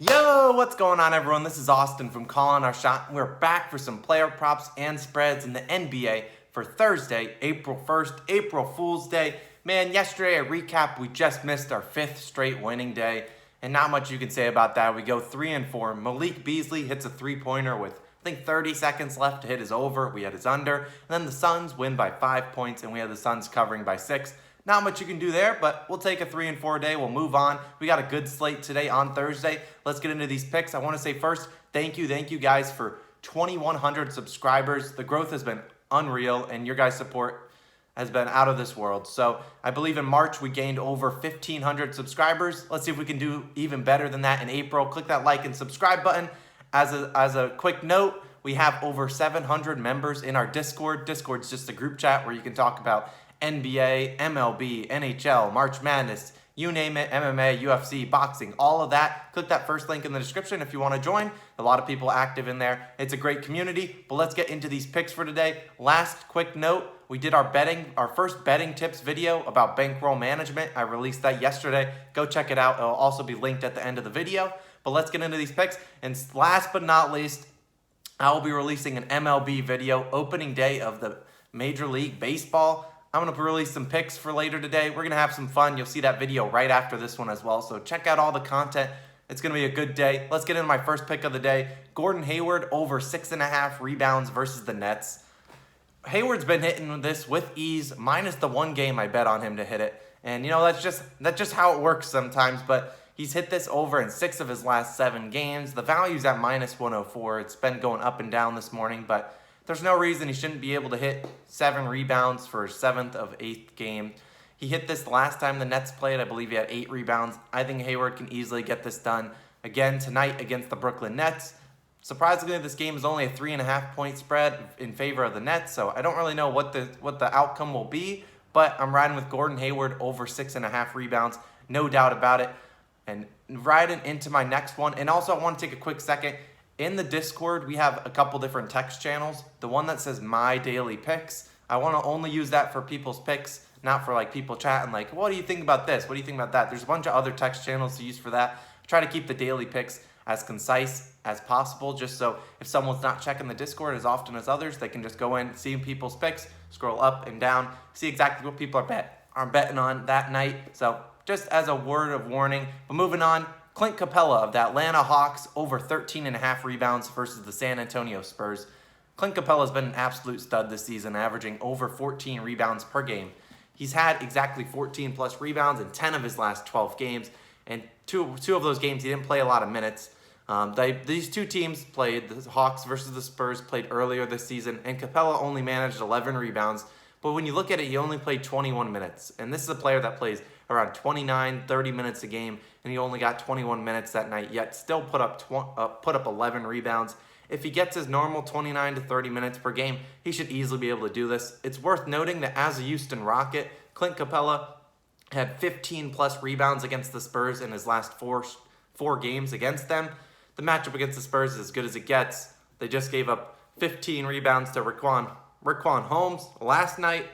Yo, what's going on, everyone? This is Austin from Calling Our Shot. We're back for some player props and spreads in the NBA for Thursday, April 1st, April Fool's Day. Man, yesterday I recapped, we just missed our 5th straight winning day, and not much you can say about that. We go 3-4. Malik Beasley hits a three-pointer with, I think, 30 seconds left to hit his over. We had his under, and then the Suns win by 5 points, and we had the Suns covering by 6. Not much you can do there, but we'll take a 3-4 day. We'll move on. We got a good slate today on Thursday. Let's get into these picks. I want to say first, thank you guys for 2,100 subscribers. The growth has been unreal, and your guys' support has been out of this world. So I believe in March we gained over 1,500 subscribers. Let's see if we can do even better than that in April. Click that like and subscribe button. As a quick note, we have over 700 members in our Discord. Discord's just a group chat where you can talk about NBA, MLB, NHL, March Madness, you name it, MMA, UFC, boxing, all of that. Click that first link in the description if you want to join. A lot of people active in there. It's a great community, but let's get into these picks for today. Last quick note, we did our first betting tips video about bankroll management. I released that yesterday. Go check it out. It'll also be linked at the end of the video. But let's get into these picks. And last but not least, I will be releasing an MLB video, opening day of the Major League Baseball. I'm going to release some picks for later today. We're going to have some fun. You'll see that video right after this one as well. So check out all the content. It's going to be a good day. Let's get into my first pick of the day. Gordon Hayward over 6.5 rebounds versus the Nets. Hayward's been hitting this with ease, minus the one game I bet on him to hit it. And, you know, that's just how it works sometimes. But he's hit this over in 6 of his last 7 games. The value's at minus 104. It's been going up and down this morning, but there's no reason he shouldn't be able to hit 7 rebounds for his 7th of 8th game. He hit this last time the Nets played. I believe he had 8 rebounds. I think Hayward can easily get this done again tonight against the Brooklyn Nets. Surprisingly, this game is only a 3.5 point spread in favor of the Nets, so I don't really know what the outcome will be, but I'm riding with Gordon Hayward over 6.5 rebounds, no doubt about it. And riding into my next one, and also I want to take a quick second. In the Discord, we have a couple different text channels. The one that says My Daily Picks, I want to only use that for people's picks, not for like people chatting like, what do you think about this? What do you think about that? There's a bunch of other text channels to use for that. I try to keep the daily picks as concise as possible, just so if someone's not checking the Discord as often as others, they can just go in, see people's picks, scroll up and down, see exactly what people are betting on that night. So just as a word of warning. But moving on, Clint Capela of the Atlanta Hawks over 13.5 rebounds versus the San Antonio Spurs. Clint Capela has been an absolute stud this season, averaging over 14 rebounds per game. He's had exactly 14 plus rebounds in 10 of his last 12 games, and two of those games he didn't play a lot of minutes. These two teams played, the Hawks versus the Spurs, played earlier this season, and Capela only managed 11 rebounds. But when you look at it, he only played 21 minutes. And this is a player that plays around 29, 30 minutes a game, and he only got 21 minutes that night, yet still put up 11 rebounds. If he gets his normal 29 to 30 minutes per game, he should easily be able to do this. It's worth noting that as a Houston Rocket, Clint Capela had 15 plus rebounds against the Spurs in his last four games against them. The matchup against the Spurs is as good as it gets. They just gave up 15 rebounds to Riquen Holmes last night.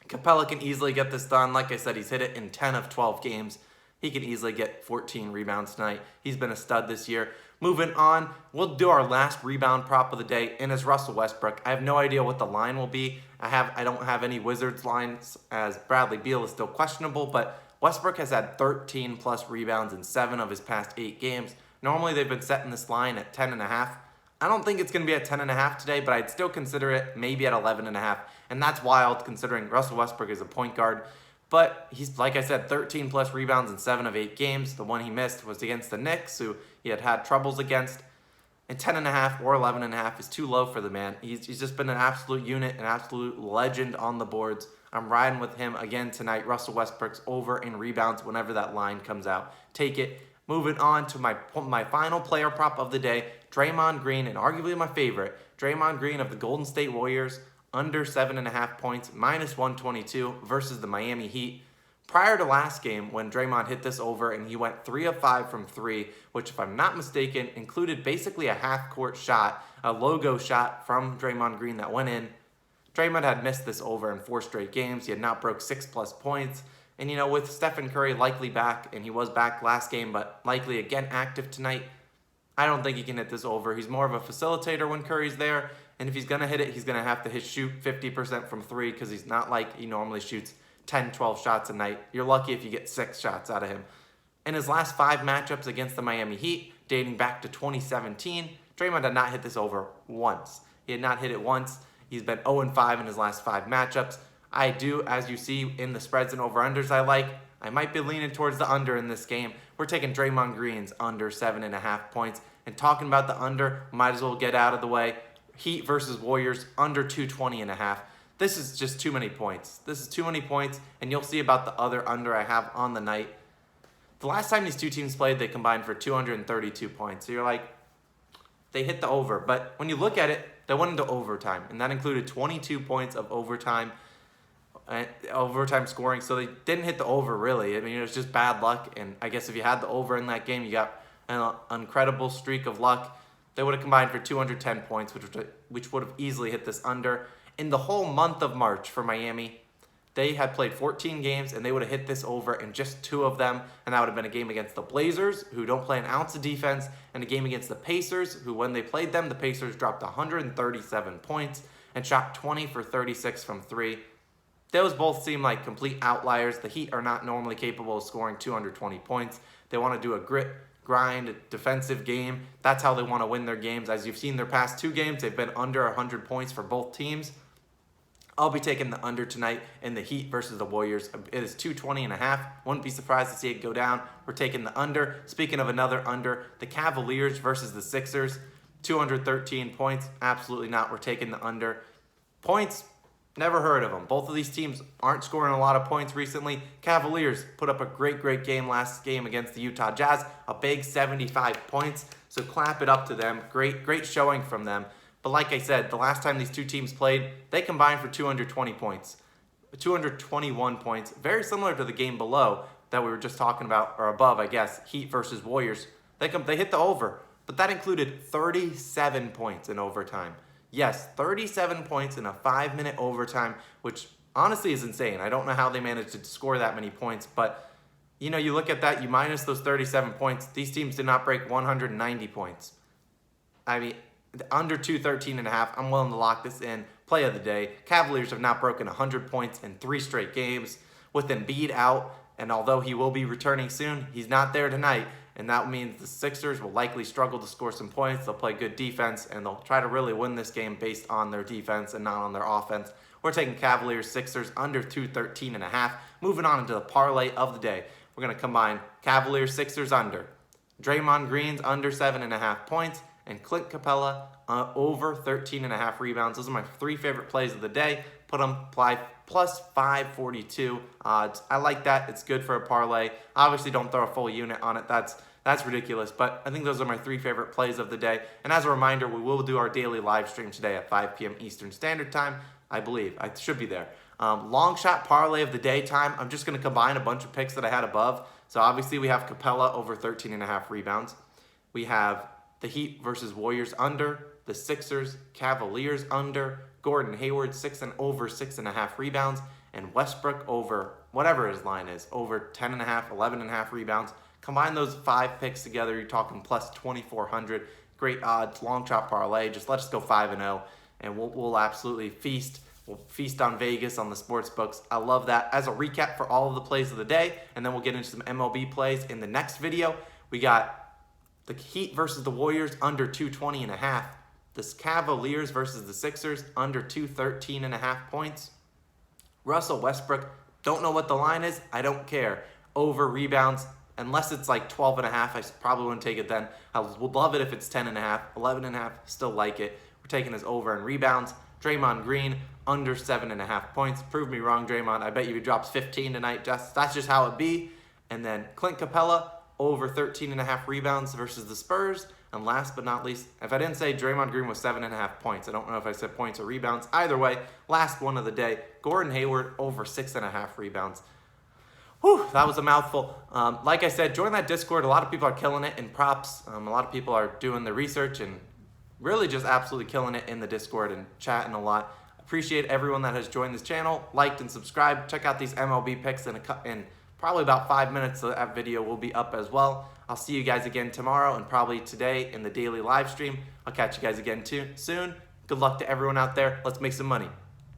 Capela can easily get this done. Like I said, he's hit it in 10 of 12 games. He can easily get 14 rebounds tonight. He's been a stud this year. Moving on, we'll do our last rebound prop of the day, and it's Russell Westbrook. I have no idea what the line will be. I don't have any Wizards lines, as Bradley Beal is still questionable, but Westbrook has had 13 plus rebounds in 7 of his past 8 games. Normally they've been setting this line at 10.5. I don't think it's going to be at 10.5 today, but I'd still consider it maybe at 11.5. And that's wild considering Russell Westbrook is a point guard. But he's, like I said, 13 plus rebounds in 7 of 8 games. The one he missed was against the Knicks, who he had troubles against. And 10.5 or 11.5 is too low for the man. He's just been an absolute unit, an absolute legend on the boards. I'm riding with him again tonight. Russell Westbrook's over in rebounds whenever that line comes out. Take it. Moving on to my final player prop of the day, Draymond Green, and arguably my favorite, Draymond Green of the Golden State Warriors, under 7.5 points, minus 122 versus the Miami Heat. Prior to last game, when Draymond hit this over and he went 3 of 5 from 3, which if I'm not mistaken, included basically a half-court shot, a logo shot from Draymond Green that went in. Draymond had missed this over in 4 straight games. He had not broke 6+ points. And, with Stephen Curry likely back, and he was back last game, but likely again active tonight, I don't think he can hit this over. He's more of a facilitator when Curry's there, and if he's going to hit it, he's going to have to shoot 50% from three because he's not like he normally shoots 10, 12 shots a night. You're lucky if you get 6 shots out of him. In his last 5 matchups against the Miami Heat, dating back to 2017, Draymond had not hit this over once. He had not hit it once. He's been 0-5 in his last 5 matchups. I do, as you see in the spreads and over-unders I might be leaning towards the under in this game. We're taking Draymond Green's under 7.5 points. And talking about the under, might as well get out of the way. Heat versus Warriors, under 220.5. This is just too many points. This is too many points, and you'll see about the other under I have on the night. The last time these two teams played, they combined for 232 points. So you're like, they hit the over. But when you look at it, they went into overtime, and that included 22 points of overtime scoring. So they didn't hit the over, really. I mean, it was just bad luck, and I guess if you had the over in that game, you got an incredible streak of luck. They would have combined for 210 points, which would have easily hit this under. In the whole month of March for Miami, they had played 14 games, and they would have hit this over in just 2 of them, and that would have been a game against the Blazers, who don't play an ounce of defense, and a game against the Pacers, who when they played them, the Pacers dropped 137 points and shot 20 for 36 from 3. Those both seem like complete outliers. The Heat are not normally capable of scoring 220 points. They want to do a grit, grind, defensive game. That's how they want to win their games. As you've seen their past 2 games, they've been under 100 points for both teams. I'll be taking the under tonight in the Heat versus the Warriors. It is 220.5. Wouldn't be surprised to see it go down. We're taking the under. Speaking of another under, the Cavaliers versus the Sixers, 213 points. Absolutely not. We're taking the under. Points, never heard of them. Both of these teams aren't scoring a lot of points recently. Cavaliers put up a great game last game against the Utah Jazz. A big 75 points. So clap it up to them. Great showing from them. But like I said, the last time these two teams played, they combined for 220 points. 221 points. Very similar to the game below that we were just talking about, or above, I guess, Heat versus Warriors. They hit the over, but that included 37 points in overtime. Yes, 37 points in a 5-minute overtime, which honestly is insane. I don't know how they managed to score that many points, but you look at that, you minus those 37 points, these teams did not break 190 points. I mean, under 213.5, I'm willing to lock this in. Play of the day. Cavaliers have not broken 100 points in 3 straight games. With Embiid out, and although he will be returning soon, he's not there tonight. And that means the Sixers will likely struggle to score some points. They'll play good defense, and they'll try to really win this game based on their defense and not on their offense. We're taking Cavaliers, Sixers under 213.5. Moving on into the parlay of the day. We're going to combine Cavaliers, Sixers under. Draymond Green's under 7.5 points. And Clint Capela over 13.5 rebounds. Those are my 3 favorite plays of the day. Put them plus 542 odds. I like that. It's good for a parlay. Obviously, don't throw a full unit on it. That's ridiculous. But I think those are my 3 favorite plays of the day. And as a reminder, we will do our daily live stream today at 5 p.m. Eastern Standard Time. I believe. I should be there. Long shot parlay of the day time. I'm just going to combine a bunch of picks that I had above. So obviously, we have Capela over 13.5 rebounds. We have the Heat versus Warriors under, the Sixers, Cavaliers under, Gordon Hayward over 6.5 rebounds, and Westbrook over whatever his line is, over 10.5, 11.5 rebounds. Combine those 5 picks together, you're talking plus 2,400. Great odds, long shot parlay. Just let us go 5-0, and we'll absolutely feast. We'll feast on Vegas on the sports books. I love that. As a recap for all of the plays of the day, and then we'll get into some MLB plays in the next video. We got the Heat versus the Warriors under 220.5. The Cavaliers versus the Sixers under 213.5 points. Russell Westbrook, don't know what the line is. I don't care. Over rebounds, unless it's like 12.5, I probably wouldn't take it then. I would love it if it's 10.5, 11.5, still like it. We're taking his over in rebounds. Draymond Green under 7.5 points. Prove me wrong, Draymond. I bet you he drops 15 tonight. That's just how it be. And then Clint Capela over 13.5 rebounds versus the Spurs. And last but not least, if I didn't say Draymond Green was 7.5 points, I don't know if I said points or rebounds. Either way, last one of the day, Gordon Hayward over 6.5 rebounds. Whew, that was a mouthful. Like I said, join that Discord. A lot of people are killing it in props. A lot of people are doing the research and really just absolutely killing it in the Discord and chatting a lot. Appreciate everyone that has joined this channel, liked and subscribed. Check out these MLB picks in probably about 5 minutes. So that video will be up as well. I'll see you guys again tomorrow and probably today in the daily live stream. I'll catch you guys again soon. Good luck to everyone out there. Let's make some money.